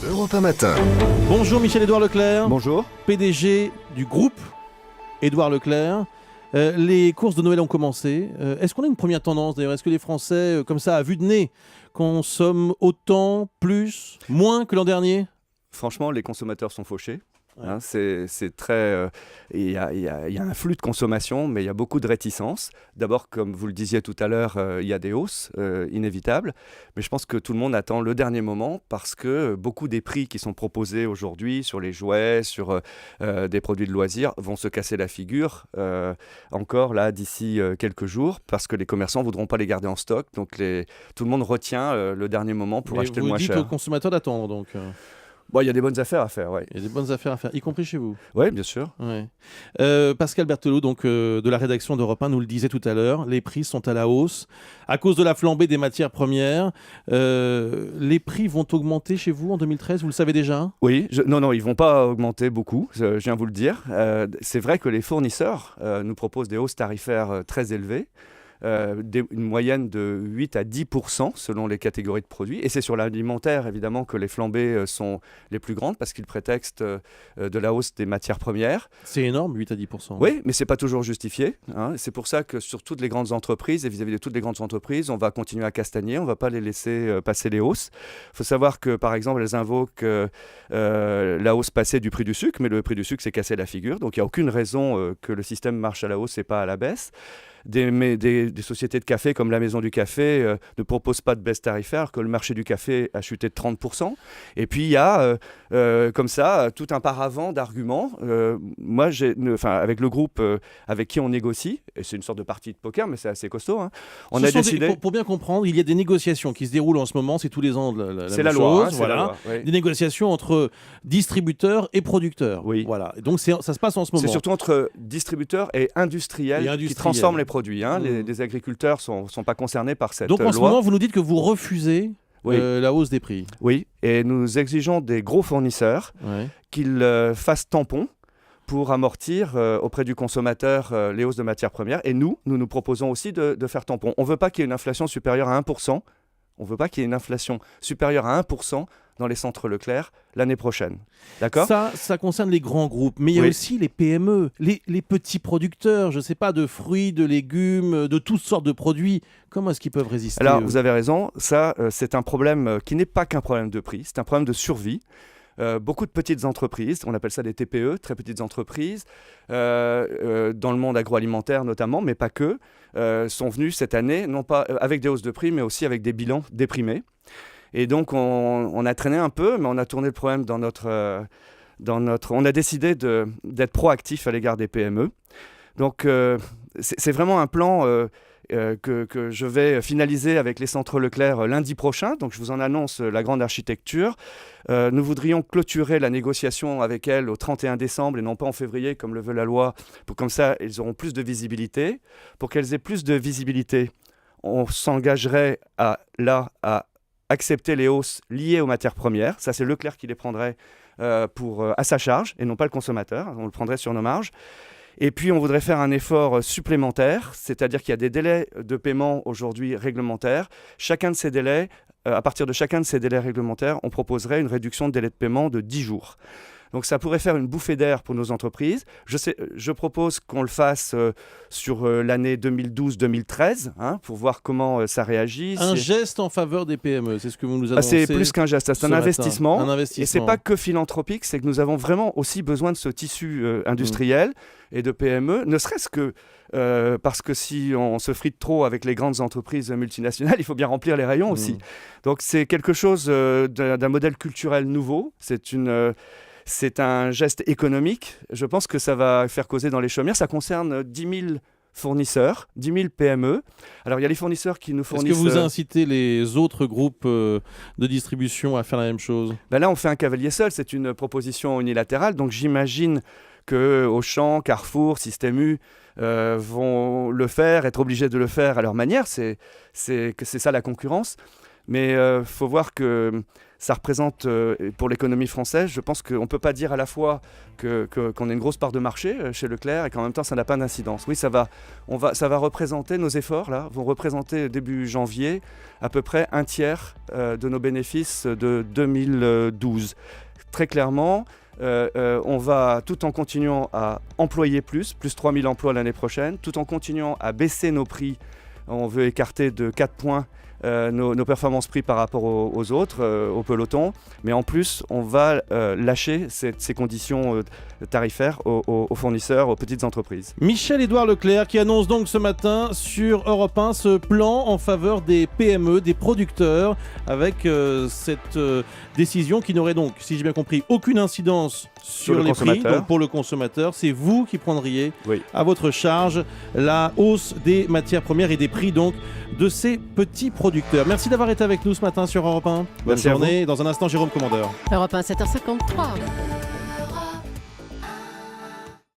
Europe 1 Matin. Bonjour Michel-Édouard Leclerc. Bonjour. PDG du groupe Édouard Leclerc. Les courses de Noël ont commencé. Est-ce qu'on a une première tendance d'ailleurs? Est-ce que les Français, comme ça, à vue de nez, consomment autant, plus, moins que l'an dernier? Franchement, les consommateurs sont fauchés. Ouais. C'est très. Il y a un flux de consommation, mais il y a beaucoup de réticences. D'abord, comme vous le disiez tout à l'heure, il y a des hausses inévitables. Mais je pense que tout le monde attend le dernier moment parce que beaucoup des prix qui sont proposés aujourd'hui sur les jouets, sur des produits de loisirs, vont se casser la figure encore là d'ici quelques jours parce que les commerçants ne voudront pas les garder en stock. Donc tout le monde retient le dernier moment pour acheter le moins cher. Vous cher. dites aux consommateurs d'attendre donc. Bon, il y a des bonnes affaires à faire, oui. Il y a des bonnes affaires à faire, y compris chez vous. Oui, bien sûr. Ouais. Pascal Berthelot, donc, de la rédaction d'Europe 1, nous le disait tout à l'heure, les prix sont à la hausse à cause de la flambée des matières premières. Les prix vont augmenter chez vous en 2013, vous le savez déjà? Oui, non, ils ne vont pas augmenter beaucoup, je viens vous le dire. C'est vrai que les fournisseurs nous proposent des hausses tarifaires très élevées. Une moyenne de 8 à 10% selon les catégories de produits. Et c'est sur l'alimentaire, évidemment, que les flambées sont les plus grandes parce qu'ils prétextent de la hausse des matières premières. C'est énorme, 8 à 10%. Oui, mais ce n'est pas toujours justifié. C'est pour ça que sur toutes les grandes entreprises, et vis-à-vis de toutes les grandes entreprises, on va continuer à castagner, on ne va pas les laisser passer les hausses. Il faut savoir que, par exemple, elles invoquent la hausse passée du prix du sucre, mais le prix du sucre s'est cassé la figure. Donc, il n'y a aucune raison que le système marche à la hausse et pas à la baisse. Des sociétés de café comme la Maison du Café ne proposent pas de baisse tarifaire, que le marché du café a chuté de 30%. Et puis il y a comme ça tout un paravent d'arguments. Moi, avec le groupe avec qui on négocie, et c'est une sorte de partie de poker, mais c'est assez costaud, on a décidé... Pour bien comprendre, il y a des négociations qui se déroulent en ce moment, c'est tous les ans la c'est même la loi, chose, c'est voilà. la loi, oui. Des négociations entre distributeurs et producteurs. Oui. Voilà. Et donc ça se passe en ce moment. C'est surtout entre distributeurs et industriels qui transforment les produits. Les agriculteurs ne sont pas concernés par cette loi. Donc en ce moment, vous nous dites que vous refusez la hausse des prix. Oui, et nous exigeons des gros fournisseurs qu'ils fassent tampon pour amortir auprès du consommateur les hausses de matières premières. Et nous proposons aussi de faire tampon. On ne veut pas qu'il y ait une inflation supérieure à 1%. On ne veut pas qu'il y ait une inflation supérieure à 1% dans les centres Leclerc l'année prochaine. D'accord ? Ça concerne les grands groupes, mais il y a aussi les PME, les petits producteurs, je ne sais pas, de fruits, de légumes, de toutes sortes de produits. Comment est-ce qu'ils peuvent résister? Alors, vous avez raison. Ça, c'est un problème qui n'est pas qu'un problème de prix. C'est un problème de survie. Beaucoup de petites entreprises, on appelle ça des TPE, très petites entreprises, dans le monde agroalimentaire notamment, mais pas que, sont venues cette année, non pas avec des hausses de prix, mais aussi avec des bilans déprimés. Et donc, on a traîné un peu, mais on a tourné le problème dans notre... On a décidé d'être proactif à l'égard des PME. Donc, c'est vraiment un plan... que je vais finaliser avec les centres Leclerc lundi prochain. Donc, je vous en annonce la grande architecture. Nous voudrions clôturer la négociation avec elles au 31 décembre et non pas en février, comme le veut la loi. Comme ça, elles auront plus de visibilité. Pour qu'elles aient plus de visibilité, on s'engagerait à accepter les hausses liées aux matières premières. Ça, c'est Leclerc qui les prendrait à sa charge et non pas le consommateur. On le prendrait sur nos marges. Et puis, on voudrait faire un effort supplémentaire, c'est-à-dire qu'il y a des délais de paiement aujourd'hui réglementaires. À partir de chacun de ces délais réglementaires, on proposerait une réduction de délai de paiement de 10 jours. Donc, ça pourrait faire une bouffée d'air pour nos entreprises. Je propose qu'on le fasse sur l'année 2012-2013 pour voir comment ça réagit. Un geste en faveur des PME, c'est ce que vous nous annoncez. C'est plus qu'un geste, c'est un investissement. Un investissement. Et ce n'est pas que philanthropique, c'est que nous avons vraiment aussi besoin de ce tissu industriel et de PME, ne serait-ce que parce que si on se frite trop avec les grandes entreprises multinationales, il faut bien remplir les rayons aussi. Donc c'est quelque chose d'un modèle culturel nouveau. C'est un geste économique. Je pense que ça va faire causer dans les chaumières. Ça concerne 10 000 fournisseurs, 10 000 PME. Alors, il y a les fournisseurs qui nous fournissent... Est-ce que vous incitez les autres groupes de distribution à faire la même chose? Là, on fait un cavalier seul. C'est une proposition unilatérale. Donc, j'imagine que Auchan, Carrefour, Système U vont le faire, être obligés de le faire à leur manière. C'est ça la concurrence. Mais il faut voir que ça représente, pour l'économie française, je pense qu'on ne peut pas dire à la fois qu'on a une grosse part de marché chez Leclerc et qu'en même temps ça n'a pas d'incidence. Oui, ça va représenter, nos efforts là, vont représenter début janvier à peu près un tiers de nos bénéfices de 2012. Très clairement, on va, tout en continuant à employer plus 3000 emplois l'année prochaine, tout en continuant à baisser nos prix, on veut écarter de 4 points nos performances prix par rapport aux autres, au peloton, mais en plus on va lâcher ces conditions tarifaires aux fournisseurs, aux petites entreprises. Michel-Édouard Leclerc qui annonce donc ce matin sur Europe 1 ce plan en faveur des PME, des producteurs, avec cette décision qui n'aurait donc, si j'ai bien compris, aucune incidence sur les prix. Donc pour le consommateur, c'est vous qui prendriez à votre charge la hausse des matières premières et des prix donc de ces petits producteurs. Merci d'avoir été avec nous ce matin sur Europe 1. Bonne journée. Dans un instant, Jérôme Commandeur. Europe 1, 7h53.